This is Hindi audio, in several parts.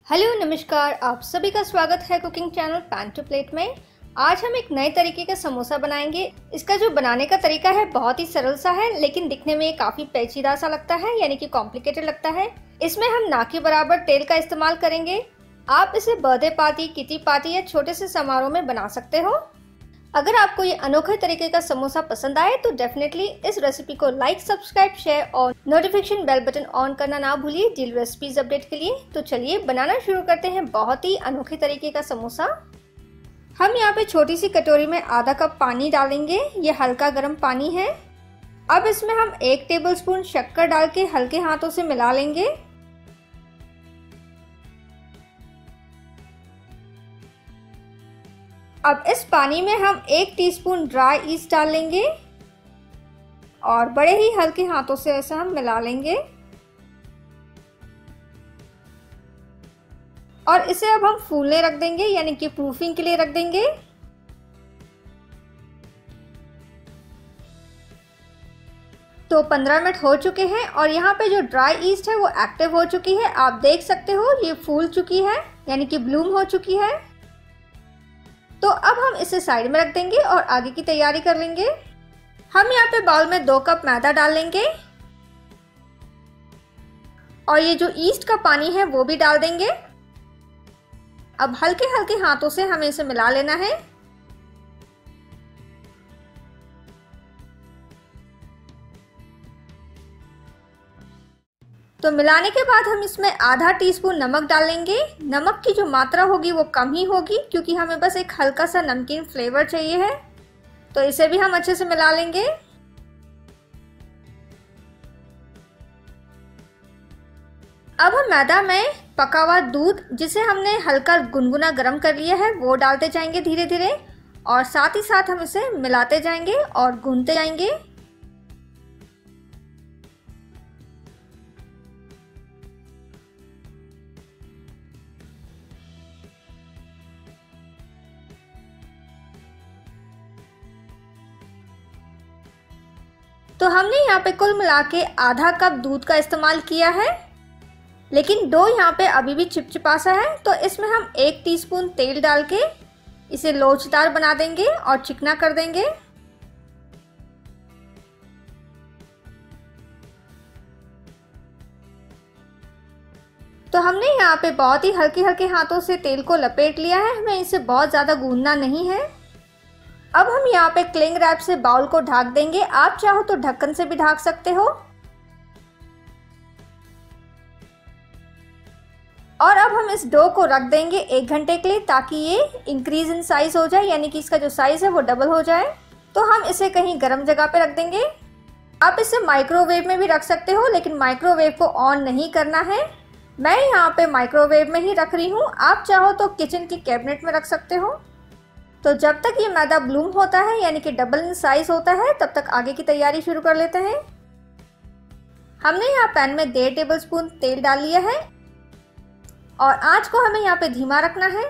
हेलो नमस्कार, आप सभी का स्वागत है cooking channel pan to plate में। आज हम एक नए तरीके का समोसा बनाएंगे। इसका जो बनाने का तरीका है बहुत ही सरल सा है, लेकिन दिखने में काफी पेचीदा सा लगता है, यानी कि कॉम्प्लिकेटेड लगता है। इसमें हम ना के बराबर तेल का इस्तेमाल करेंगे। आप इसे बर्थडे पार्टी, किटी पार्टी या छोटे से समारोह में बना सकते हो। अगर आपको ये अनोखे तरीके का समोसा पसंद आए तो डेफिनेटली इस रेसिपी को लाइक, सब्सक्राइब, शेयर और नोटिफिकेशन बेल बटन ऑन करना ना भूलिए डेली रेसिपीज अपडेट के लिए। तो चलिए बनाना शुरू करते हैं बहुत ही अनोखे तरीके का समोसा। हम यहाँ पे छोटी सी कटोरी में आधा कप पानी डालेंगे। ये हल्का गर्म पानी है। अब इसमें हम 1 टेबलस्पून शक्कर डाल के हल्के हाथों से मिला लेंगे। अब इस पानी में हम 1 टीस्पून ड्राई ईस्ट डाल लेंगे और बड़े ही हल्के हाथों से ऐसा हम मिला लेंगे। और इसे अब हम फूलने रख देंगे, यानी कि प्रूफिंग के लिए रख देंगे। तो 15 मिनट हो चुके हैं और यहाँ पे जो ड्राई ईस्ट है वो एक्टिव हो चुकी है। आप देख सकते हो ये फूल चुकी है, यानी कि ब्लूम हो चुकी है। तो अब हम इसे साइड में रख देंगे और आगे की तैयारी कर लेंगे। हम यहाँ पे बाउल में 2 कप मैदा डाल लेंगे और ये जो ईस्ट का पानी है वो भी डाल देंगे। अब हल्के हल्के हाथों से हमें इसे मिला लेना है। तो मिलाने के बाद हम इसमें आधा टीस्पून नमक डालेंगे। नमक की जो मात्रा होगी वो कम ही होगी, क्योंकि हमें बस एक हल्का सा नमकीन फ्लेवर चाहिए है। तो इसे भी हम अच्छे से मिला लेंगे। अब हम मैदा में पका हुआ दूध, जिसे हमने हल्का गुनगुना गर्म कर लिया है, वो डालते जाएंगे धीरे धीरे और साथ ही साथ हम इसे मिलाते जाएंगे और गूंथते जाएंगे। तो हमने यहाँ पे कुल मिला के आधा कप दूध का इस्तेमाल किया है, लेकिन डो यहाँ पे अभी भी चिपचिपा सा है। तो इसमें हम 1 टीस्पून तेल डाल के इसे लोचदार बना देंगे और चिकना कर देंगे। तो हमने यहाँ पे बहुत ही हल्के हल्के हाथों से तेल को लपेट लिया है। हमें इसे बहुत ज़्यादा गूंदना नहीं है। अब हम यहाँ पे क्लिंग रैप से बाउल को ढक देंगे। आप चाहो तो ढक्कन से भी ढक सकते हो। और अब हम इस डो को रख देंगे 1 घंटे के लिए, ताकि ये इंक्रीज इन साइज हो जाए, यानी कि इसका जो साइज है वो डबल हो जाए। तो हम इसे कहीं गर्म जगह पे रख देंगे। आप इसे माइक्रोवेव में भी रख सकते हो, लेकिन माइक्रोवेव को ऑन नहीं करना है। मैं यहाँ पे माइक्रोवेव में ही रख रही हूँ। आप चाहो तो किचन की कैबिनेट में रख सकते हो। तो जब तक ये मैदा ब्लूम होता है, यानी कि डबल इन साइज होता है, तब तक आगे की तैयारी शुरू कर लेते हैं। हमने यहाँ पैन में 1.5 टेबलस्पून तेल डाल लिया है और आंच को हमें यहाँ पे धीमा रखना है।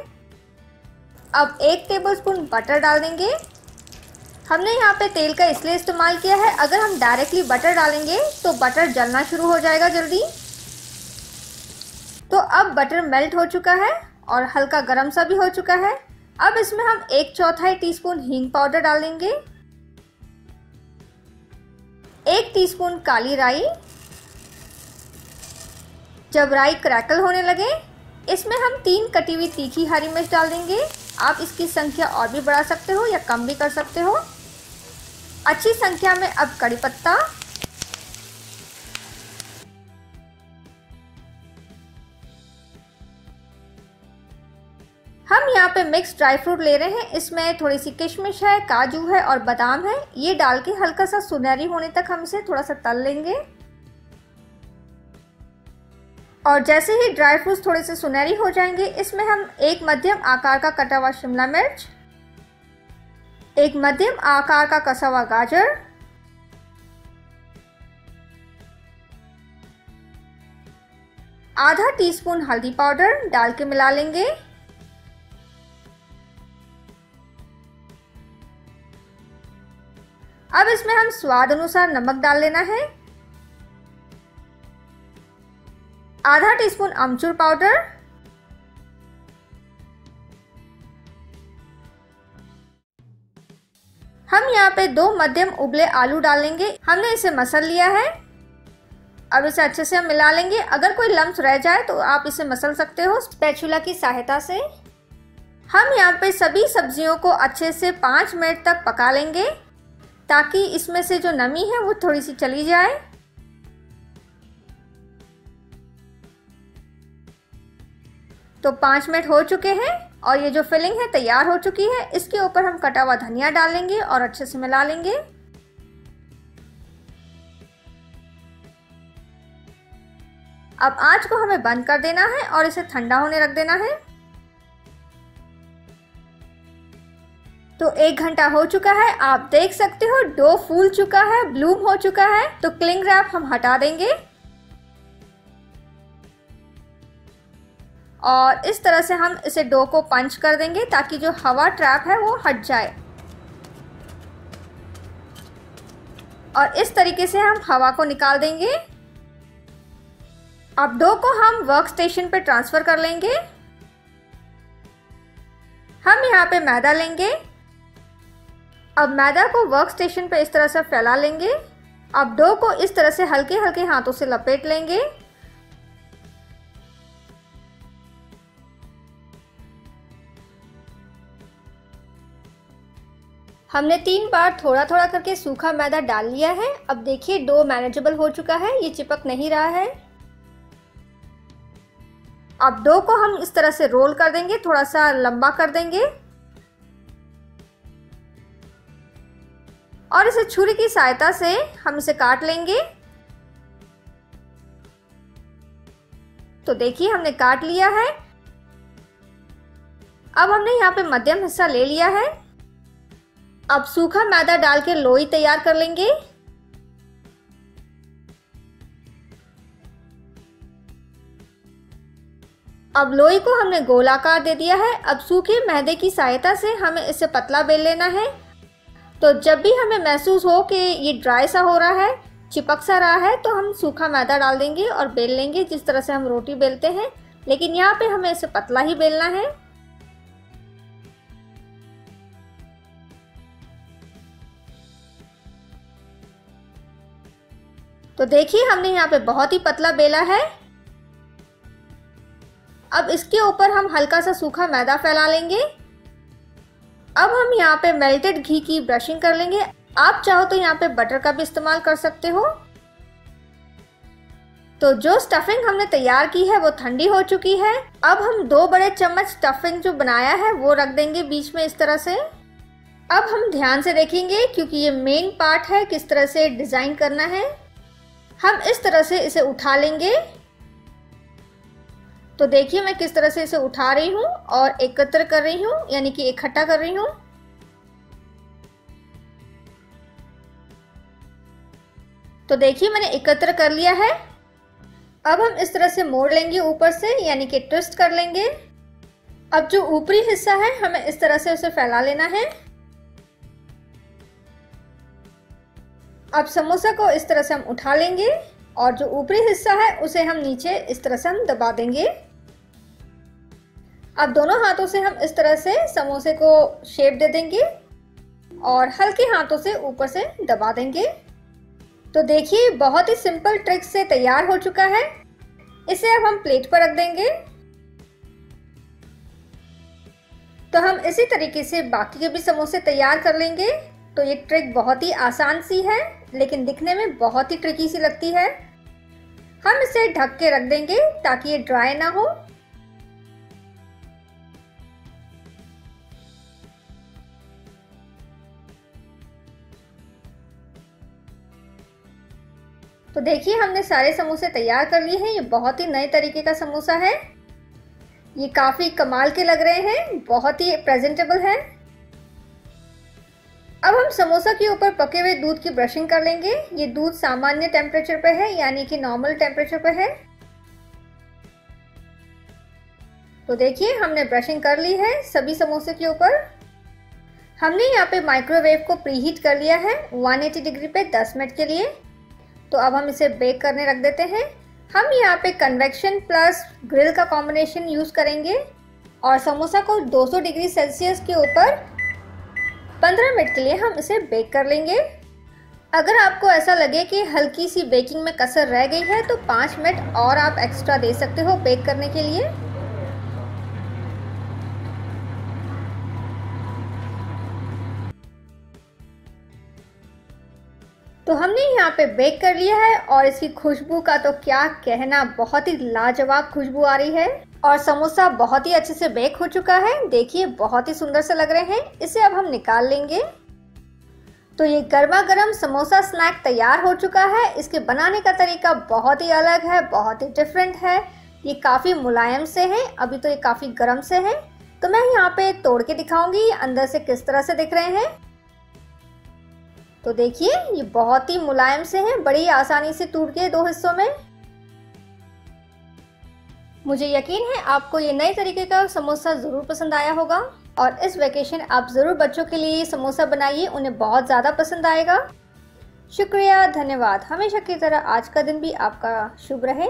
अब 1 टेबलस्पून बटर डाल देंगे। हमने यहाँ पे तेल का इसलिए इस्तेमाल किया है, अगर हम डायरेक्टली बटर डालेंगे तो बटर जलना शुरू हो जाएगा जल्दी। तो अब बटर मेल्ट हो चुका है और हल्का गर्म सा भी हो चुका है। अब इसमें हम 1/4 टीस्पून हींग पाउडर डालेंगे, 1 टीस्पून काली राई। जब राई क्रैकल होने लगे, इसमें हम 3 कटी हुई तीखी हरी मिर्च डाल देंगे। आप इसकी संख्या और भी बढ़ा सकते हो या कम भी कर सकते हो। अच्छी संख्या में अब कड़ी पत्ता, हम यहाँ पे मिक्स ड्राई फ्रूट ले रहे हैं। इसमें थोड़ी सी किशमिश है, काजू है और बादाम है। ये डाल के हल्का सा सुनहरी होने तक हम इसे थोड़ा सा तल लेंगे। और जैसे ही ड्राई फ्रूट्स थोड़े से सुनहरी हो जाएंगे, इसमें हम 1 मध्यम आकार का कटा हुआ शिमला मिर्च, 1 मध्यम आकार का कसा हुआ गाजर, आधा टीस्पून हल्दी पाउडर डाल के मिला लेंगे। अब इसमें हम स्वाद अनुसार नमक डाल लेना है। आधा टीस्पून अमचूर पाउडर, हम यहाँ पे 2 मध्यम उबले आलू डालेंगे। हमने इसे मसल लिया है। अब इसे अच्छे से हम मिला लेंगे। अगर कोई लम्स रह जाए तो आप इसे मसल सकते हो स्पैचुला की सहायता से। हम यहाँ पे सभी सब्जियों को अच्छे से 5 मिनट तक पका लेंगे ताकि इसमें से जो नमी है वो थोड़ी सी चली जाए। तो 5 मिनट हो चुके हैं और ये जो फिलिंग है तैयार हो चुकी है। इसके ऊपर हम कटा हुआ धनिया डालेंगे और अच्छे से मिला लेंगे। अब आंच को हमें बंद कर देना है और इसे ठंडा होने रख देना है। तो 1 घंटा हो चुका है। आप देख सकते हो डो फूल चुका है, ब्लूम हो चुका है। तो क्लिंग रैप हम हटा देंगे और इस तरह से हम इसे डो को पंच कर देंगे ताकि जो हवा ट्रैप है वो हट जाए। और इस तरीके से हम हवा को निकाल देंगे। अब डो को हम वर्क स्टेशन पे ट्रांसफर कर लेंगे। हम यहाँ पे मैदा लेंगे। अब मैदा को वर्क स्टेशन पे इस तरह से फैला लेंगे। अब डो को इस तरह से हल्के हल्के हाथों से लपेट लेंगे। हमने 3 बार थोड़ा थोड़ा करके सूखा मैदा डाल लिया है। अब देखिए डो मैनेजेबल हो चुका है, ये चिपक नहीं रहा है। अब डो को हम इस तरह से रोल कर देंगे, थोड़ा सा लंबा कर देंगे और इसे छुरी की सहायता से हम इसे काट लेंगे। तो देखिए हमने काट लिया है। अब हमने यहाँ पे मध्यम हिस्सा ले लिया है। अब सूखा मैदा डाल के लोई तैयार कर लेंगे। अब लोई को हमने गोलाकार दे दिया है। अब सूखे मैदे की सहायता से हमें इसे पतला बेल लेना है। तो जब भी हमें महसूस हो कि ये ड्राई सा हो रहा है, चिपक सा रहा है, तो हम सूखा मैदा डाल देंगे और बेल लेंगे जिस तरह से हम रोटी बेलते हैं। लेकिन यहाँ पे हमें इसे पतला ही बेलना है। तो देखिए हमने यहाँ पे बहुत ही पतला बेला है। अब इसके ऊपर हम हल्का सा सूखा मैदा फैला लेंगे। अब हम यहाँ पे मेल्टेड घी की ब्रशिंग कर लेंगे। आप चाहो तो यहाँ पे बटर का भी इस्तेमाल कर सकते हो। तो जो स्टफिंग हमने तैयार की है वो ठंडी हो चुकी है। अब हम 2 बड़े चम्मच स्टफिंग जो बनाया है वो रख देंगे बीच में इस तरह से। अब हम ध्यान से देखेंगे क्योंकि ये मेन पार्ट है किस तरह से डिजाइन करना है। हम इस तरह से इसे उठा लेंगे। तो देखिए मैं किस तरह से इसे उठा रही हूँ और एकत्र कर रही हूँ, यानी कि इकट्ठा कर रही हूँ। तो देखिए मैंने एकत्र कर लिया है। अब हम इस तरह से मोड़ लेंगे ऊपर से, यानी कि ट्विस्ट कर लेंगे। अब जो ऊपरी हिस्सा है हमें इस तरह से उसे फैला लेना है। अब समोसा को इस तरह से हम उठा लेंगे और जो ऊपरी हिस्सा है उसे हम नीचे इस तरह से हम दबा देंगे। अब दोनों हाथों से हम इस तरह से समोसे को शेप दे देंगे और हल्के हाथों से ऊपर से दबा देंगे। तो देखिए बहुत ही सिंपल ट्रिक से तैयार हो चुका है। इसे अब हम प्लेट पर रख देंगे। तो हम इसी तरीके से बाकी के भी समोसे तैयार कर लेंगे। तो ये ट्रिक बहुत ही आसान सी है लेकिन दिखने में बहुत ही ट्रिकी सी लगती है। हम इसे ढक के रख देंगे ताकि ये ड्राई ना हो। तो देखिए हमने सारे समोसे तैयार कर लिए हैं। ये बहुत ही नए तरीके का समोसा है। ये काफी कमाल के लग रहे हैं, बहुत ही प्रेजेंटेबल है। अब हम समोसा के ऊपर पके हुए दूध की ब्रशिंग कर लेंगे। ये दूध सामान्य टेम्परेचर पे है, यानी कि नॉर्मल टेम्परेचर पे है। तो देखिए हमने ब्रशिंग कर ली है सभी समोसे के ऊपर। हमने यहाँ पे माइक्रोवेव को प्रीहीट कर लिया है 180 डिग्री पे 10 मिनट के लिए। तो अब हम इसे बेक करने रख देते हैं। हम यहाँ पे कन्वेक्शन प्लस ग्रिल का कॉम्बिनेशन यूज करेंगे और समोसा को 200 डिग्री सेल्सियस के ऊपर 15 मिनट के लिए हम इसे बेक कर लेंगे। अगर आपको ऐसा लगे कि हल्की सी बेकिंग में कसर रह गई है तो 5 मिनट और आप एक्स्ट्रा दे सकते हो बेक करने के लिए। तो हमने यहाँ पे बेक कर लिया है और इसकी खुशबू का तो क्या कहना, बहुत ही लाजवाब खुशबू आ रही है और समोसा बहुत ही अच्छे से बेक हो चुका है। देखिए बहुत ही सुंदर से लग रहे हैं। इसे अब हम निकाल लेंगे। तो ये गर्मा गर्म समोसा स्नैक तैयार हो चुका है। इसके बनाने का तरीका बहुत ही अलग है, बहुत ही डिफरेंट है। ये काफ़ी मुलायम से है, अभी तो ये काफ़ी गर्म से है। तो मैं यहाँ पे तोड़ के दिखाऊंगी अंदर से किस तरह से दिख रहे हैं। तो देखिए ये बहुत ही मुलायम से हैं, बड़ी आसानी से टूट गए 2 हिस्सों में। मुझे यकीन है आपको ये नए तरीके का समोसा ज़रूर पसंद आया होगा और इस वेकेशन आप ज़रूर बच्चों के लिए समोसा बनाइए, उन्हें बहुत ज़्यादा पसंद आएगा। शुक्रिया, धन्यवाद। हमेशा की तरह आज का दिन भी आपका शुभ रहे।